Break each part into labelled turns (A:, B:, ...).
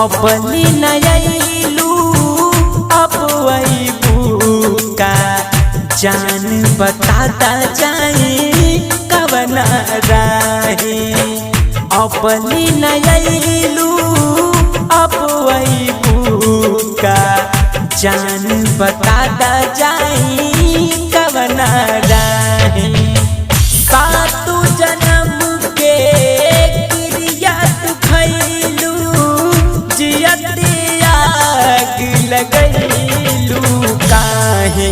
A: अपनी नयलू अब वही का जान बताता जाए कवन राहे। अपनी नयलू अब वही का जान बताता जाए कवन राहे। सातु जन्म के क्रिया तू खैलू जियती आग लगैलू काहे।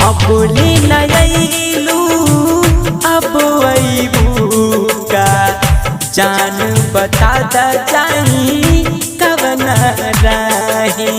A: अपनी नयलू अब वही का जान बताता जाई कवन राहे।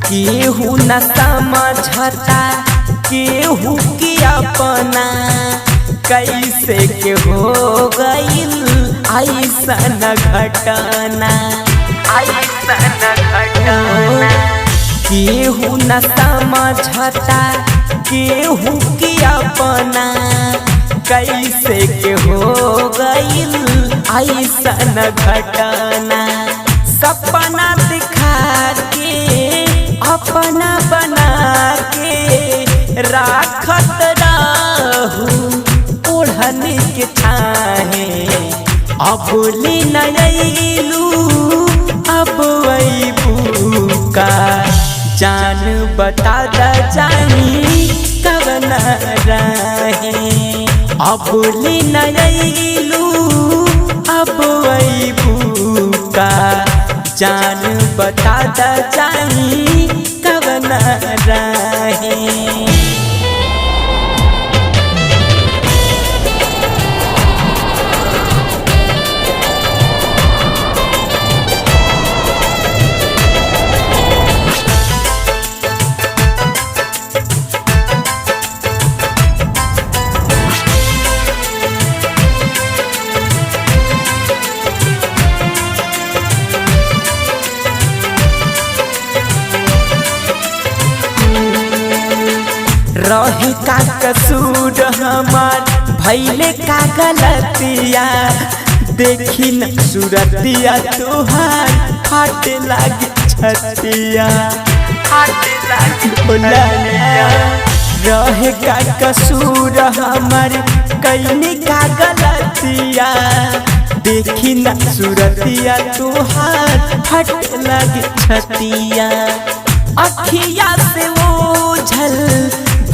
A: केहू न समझता केहू की अपना कैसे के हो गईल ऐसन घटना। केहू न समझता केहू की अपना कैसे के हो गईल ऐसन घटना। सपना दिखा के अपना बना के राखत रहू ओढ़नी के छाहे। अपनी नयलू अब वही का जान बताता जाई कवन राहे। अपनी नयलू अब वही का जान बताता जाई कवन राहे। रही का कसूर हमार भैले का गलतिया। देखी न सूरतिया तुहार फाट लागी छतिया। रहे का कसूर हमार कैनी का गलतिया। देखी न सूरतिया तुहार फाट लागी छतिया। अखिया से ओझल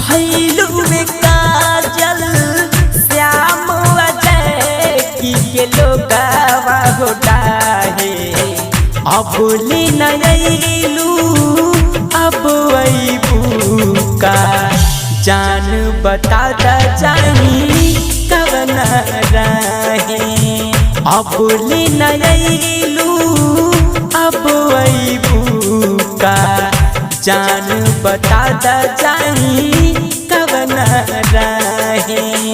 A: भैलू में काजल श्याम अजय की के लोगावा होटाहे। अपनी नयलू अब वही का जान बताता जाई कवन राहे। अपनी नयलू अब वही का जान बताता जाई कवन राहे।